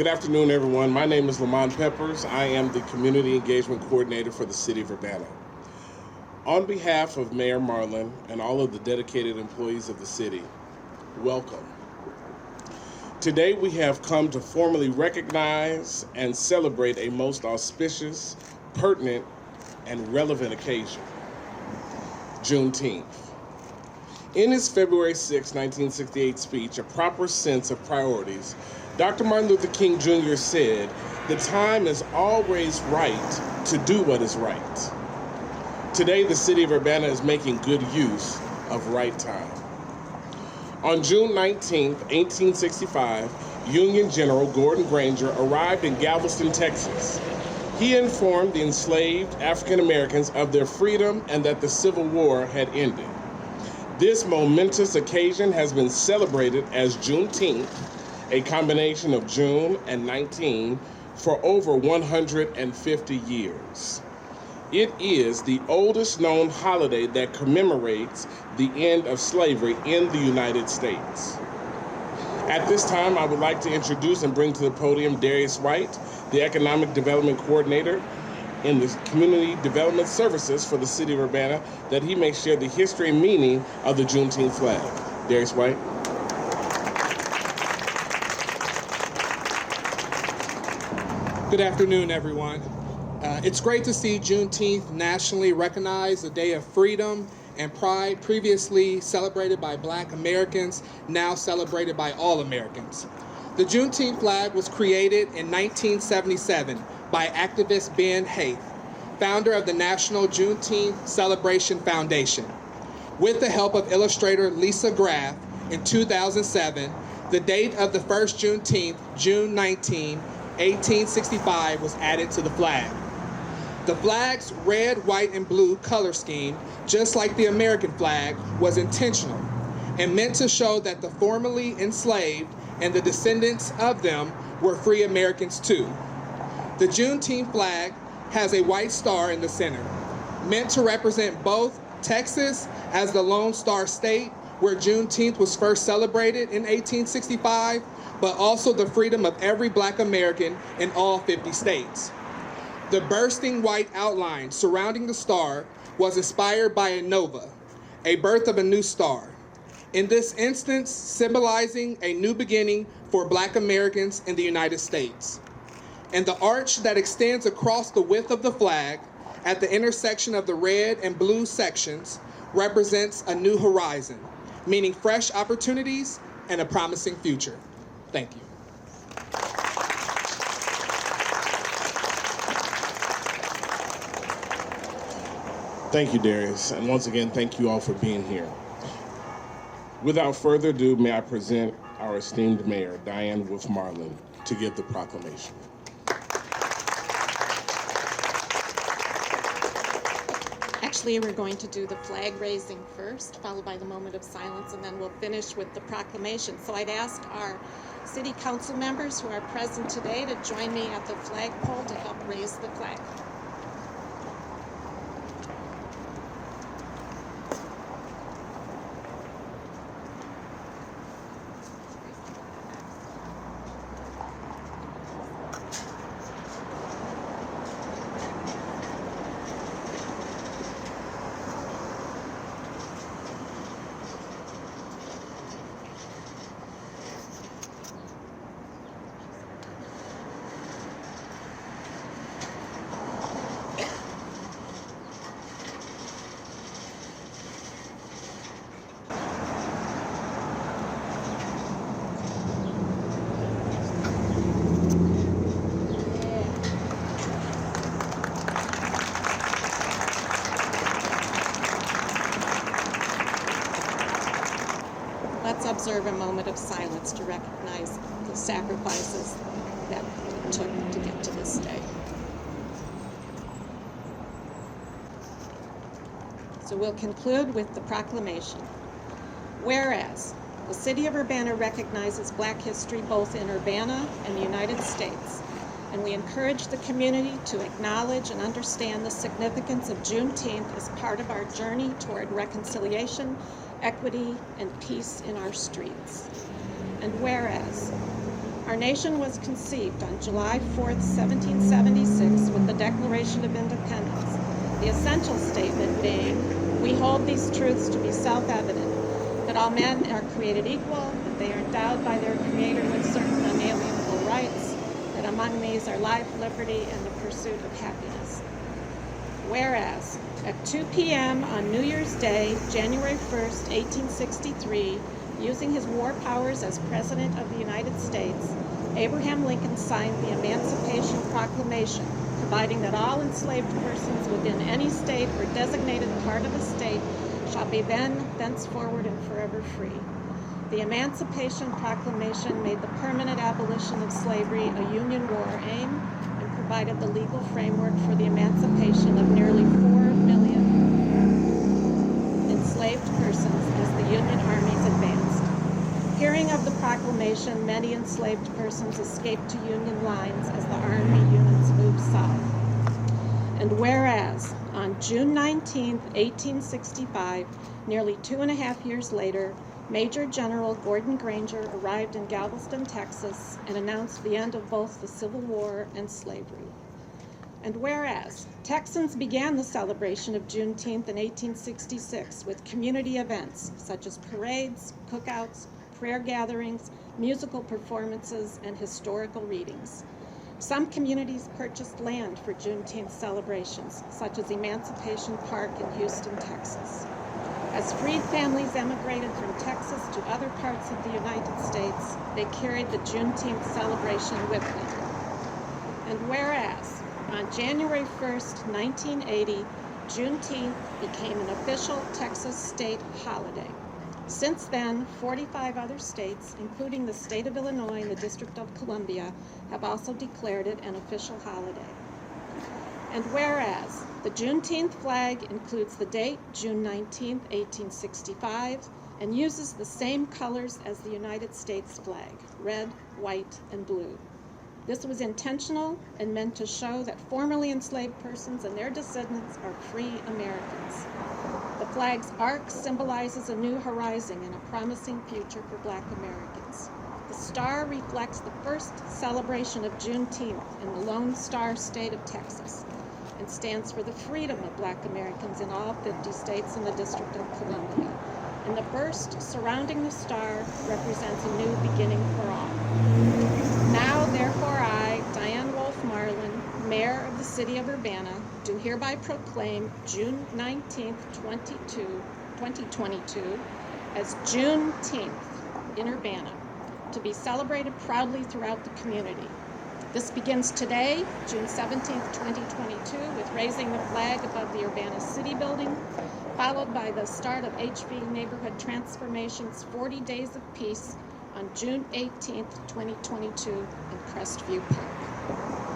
Good afternoon, everyone. My name is Lamont Peppers. I am the Community Engagement Coordinator for the City of Urbana. On behalf of Mayor Marlin and all of the dedicated employees of the city, welcome. Today we have come to formally recognize and celebrate a most auspicious, pertinent, and relevant occasion, Juneteenth. In his February 6, 1968 speech, A Proper Sense of Priorities, Dr. Martin Luther King Jr. said, "The time is always right to do what is right." Today, the city of Urbana is making good use of right time. On June 19, 1865, Union General Gordon Granger arrived in Galveston, Texas. He informed the enslaved African Americans of their freedom and that the Civil War had ended. This momentous occasion has been celebrated as Juneteenth, a combination of June and 19, for over 150 years. It is the oldest known holiday that commemorates the end of slavery in the United States. At this time, I would like to introduce and bring to the podium Darius White, the Economic Development Coordinator in the Community Development Services for the City of Urbana, that he may share the history and meaning of the Juneteenth flag. Darius White. Good afternoon, everyone. It's great to see Juneteenth nationally recognized, a day of freedom and pride, previously celebrated by Black Americans, now celebrated by all Americans. The Juneteenth flag was created in 1977 by activist Ben Haith, founder of the National Juneteenth Celebration Foundation. With the help of illustrator Lisa Graff, in 2007, the date of the first Juneteenth, June 19, 1865, was added to the flag. The flag's red, white, and blue color scheme, just like the American flag, was intentional and meant to show that the formerly enslaved and the descendants of them were free Americans too. The Juneteenth flag has a white star in the center, meant to represent both Texas as the Lone Star State, where Juneteenth was first celebrated in 1865, but also the freedom of every Black American in all 50 states. The bursting white outline surrounding the star was inspired by a nova, a birth of a new star. In this instance, symbolizing a new beginning for Black Americans in the United States. And the arch that extends across the width of the flag at the intersection of the red and blue sections represents a new horizon, meaning fresh opportunities and a promising future. Thank you. Thank you, Darius. And once again, thank you all for being here. Without further ado, may I present our esteemed Mayor, Diane Wolf Marlin, to give the proclamation. Actually, we're going to do the flag raising first, followed by the moment of silence, and then we'll finish with the proclamation. So I'd ask our city council members who are present today to join me at the flagpole to help raise the flag. Let's observe a moment of silence to recognize the sacrifices that it took to get to this day. So we'll conclude with the proclamation. Whereas the City of Urbana recognizes Black history both in Urbana and the United States, and we encourage the community to acknowledge and understand the significance of Juneteenth as part of our journey toward reconciliation, equity, and peace in our streets. And whereas Our nation was conceived on July 4th, 1776, with the Declaration of Independence, the essential statement being, "We hold these truths to be self-evident, that all men are created equal, that they are endowed by their Creator with certain unalienable rights, that among these are life, liberty, and the pursuit of happiness." Whereas, at 2 p.m. on New Year's Day, January 1st, 1863, using his war powers as President of the United States, Abraham Lincoln signed the Emancipation Proclamation, providing that all enslaved persons within any state or designated part of a state shall be thenceforward and forever free. The Emancipation Proclamation made the permanent abolition of slavery a Union war aim and provided the legal framework for the emancipation of nearly 4 million enslaved persons as the Union armies advanced. Hearing of the proclamation, many enslaved persons escaped to Union lines as the Army units moved south. And whereas, on June 19, 1865, nearly 2.5 years later, Major General Gordon Granger arrived in Galveston, Texas, and announced the end of both the Civil War and slavery. And whereas, Texans began the celebration of Juneteenth in 1866 with community events such as parades, cookouts, prayer gatherings, musical performances, and historical readings. Some communities purchased land for Juneteenth celebrations, such as Emancipation Park in Houston, Texas. As freed families emigrated from Texas to other parts of the United States, they carried the Juneteenth celebration with them. And whereas, on January 1st, 1980, Juneteenth became an official Texas state holiday. Since then, 45 other states, including the state of Illinois and the District of Columbia, have also declared it an official holiday. And whereas, the Juneteenth flag includes the date, June 19, 1865, and uses the same colors as the United States flag, red, white, and blue. This was intentional and meant to show that formerly enslaved persons and their descendants are free Americans. The flag's arc symbolizes a new horizon and a promising future for Black Americans. The star reflects the first celebration of Juneteenth in the Lone Star State of Texas and stands for the freedom of Black Americans in all 50 states and the District of Columbia. And the burst surrounding the star represents a new beginning for all. Now, therefore, I, Diane Wolfe Marlin, Mayor of the City of Urbana, do hereby proclaim June 19, 2022 as Juneteenth in Urbana, to be celebrated proudly throughout the community. This begins today, June 17, 2022, with raising the flag above the Urbana City Building, followed by the start of HV Neighborhood Transformation's 40 Days of Peace on June 18, 2022 in Crestview Park.